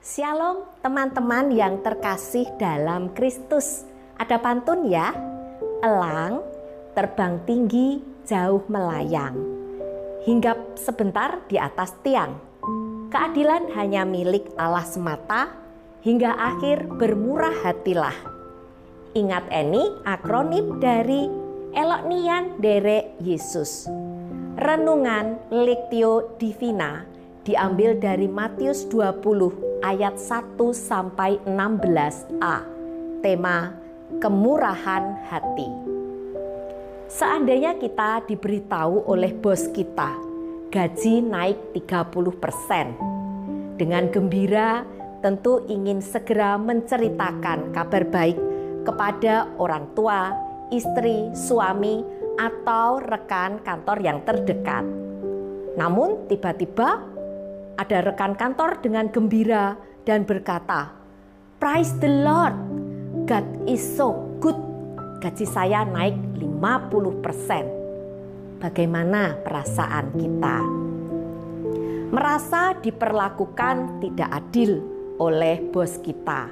Shalom teman-teman yang terkasih dalam Kristus. Ada pantun ya. Elang terbang tinggi jauh melayang, hinggap sebentar di atas tiang. Keadilan hanya milik Allah semata, hingga akhir bermurah hatilah. Ingat ini akronim dari Eloknian Dere Yesus. Renungan Lectio Divina diambil dari Matius 20 ayat 1 sampai 16a. Tema kemurahan hati. Seandainya kita diberitahu oleh bos kita gaji naik 30%, dengan gembira tentu ingin segera menceritakan kabar baik kepada orang tua, istri, suami, atau rekan kantor yang terdekat. Namun tiba-tiba ada rekan kantor dengan gembira dan berkata, "Praise the Lord, God is so good. Gaji saya naik 50%. Bagaimana perasaan kita? Merasa diperlakukan tidak adil oleh bos kita.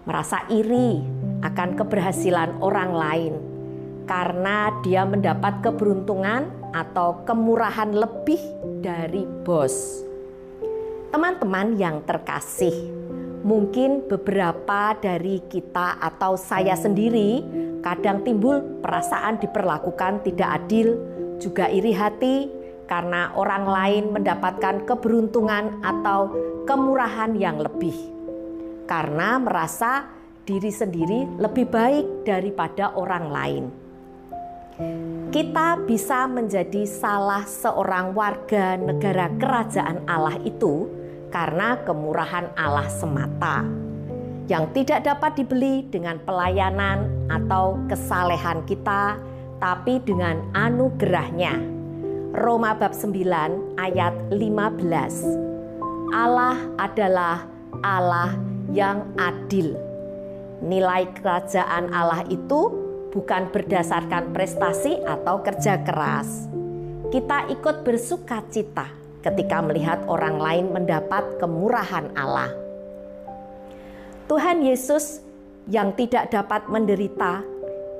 Merasa iri akan keberhasilan orang lain karena dia mendapat keberuntungan atau kemurahan lebih dari bos. Teman-teman yang terkasih, mungkin beberapa dari kita atau saya sendiri kadang timbul perasaan diperlakukan tidak adil, juga iri hati karena orang lain mendapatkan keberuntungan atau kemurahan yang lebih. Karena merasa diri sendiri lebih baik daripada orang lain. Kita bisa menjadi salah seorang warga negara kerajaan Allah itu karena kemurahan Allah semata, yang tidak dapat dibeli dengan pelayanan atau kesalehan kita, tapi dengan anugerahnya. Roma bab 9 ayat 15. Allah adalah Allah yang adil. Nilai kerajaan Allah itu bukan berdasarkan prestasi atau kerja keras. Kita ikut bersuka cita ketika melihat orang lain mendapat kemurahan Allah. Tuhan Yesus yang tidak dapat menderita,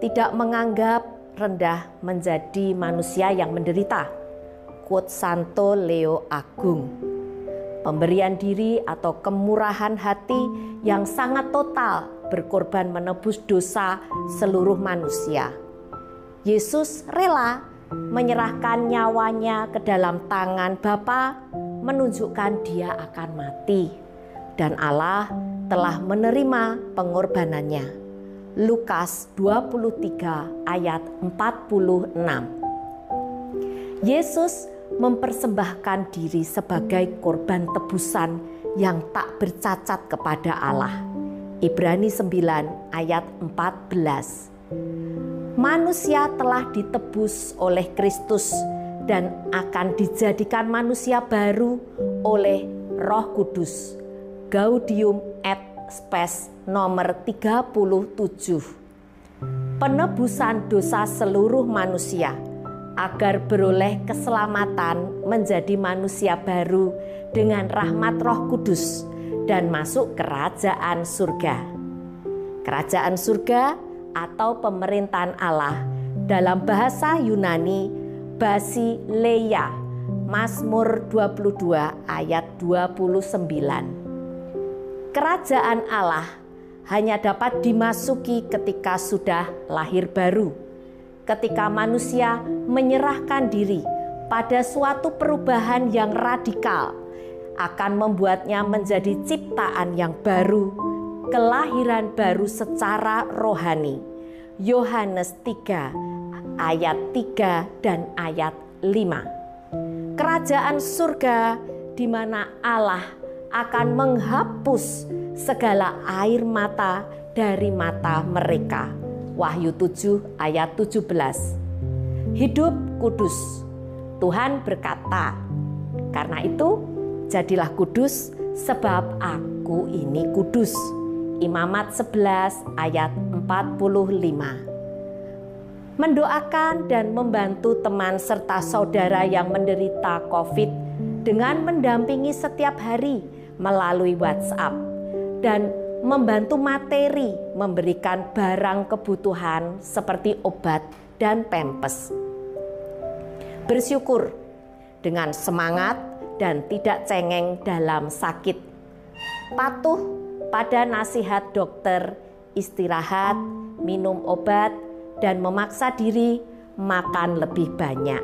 tidak menganggap rendah menjadi manusia yang menderita. Quote Santo Leo Agung. Pemberian diri atau kemurahan hati yang sangat total berkorban menebus dosa seluruh manusia. Yesus rela menyerahkan nyawanya ke dalam tangan Bapa, menunjukkan dia akan mati. Dan Allah telah menerima pengorbanannya. Lukas 23 ayat 46. Yesus mempersembahkan diri sebagai korban tebusan yang tak bercacat kepada Allah. Ibrani 9 ayat 14. Manusia telah ditebus oleh Kristus dan akan dijadikan manusia baru oleh Roh Kudus. Gaudium et Spes nomor 37. Penebusan dosa seluruh manusia agar beroleh keselamatan menjadi manusia baru dengan rahmat Roh Kudus dan masuk kerajaan surga. Kerajaan surga atau pemerintahan Allah dalam bahasa Yunani Basileia, Mazmur 22 ayat 29. Kerajaan Allah hanya dapat dimasuki ketika sudah lahir baru, ketika manusia menyerahkan diri pada suatu perubahan yang radikal akan membuatnya menjadi ciptaan yang baru, kelahiran baru secara rohani. Yohanes 3 ayat 3 dan ayat 5. Kerajaan surga di mana Allah akan menghapus segala air mata dari mata mereka. Wahyu 7 ayat 17. Hidup kudus. Tuhan berkata, "Karena itu jadilah kudus sebab aku ini kudus." Imamat 11 ayat 45. Mendoakan dan membantu teman serta saudara yang menderita COVID dengan mendampingi setiap hari melalui WhatsApp dan membantu materi memberikan barang kebutuhan seperti obat dan pempes. Bersyukur dengan semangat dan tidak cengeng dalam sakit. Patuh pada nasihat dokter, istirahat, minum obat, dan memaksa diri makan lebih banyak.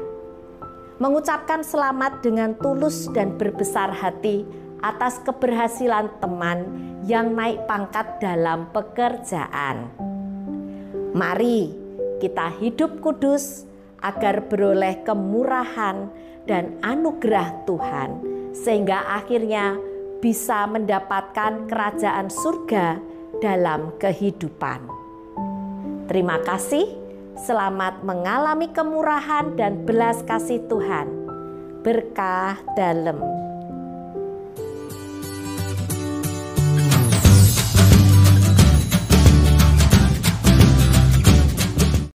Mengucapkan selamat dengan tulus dan berbesar hati atas keberhasilan teman yang naik pangkat dalam pekerjaan. Mari kita hidup kudus agar beroleh kemurahan dan anugerah Tuhan, sehingga akhirnya bisa mendapatkan kerajaan surga dalam kehidupan. Terima kasih, selamat mengalami kemurahan dan belas kasih Tuhan. Berkah dalam.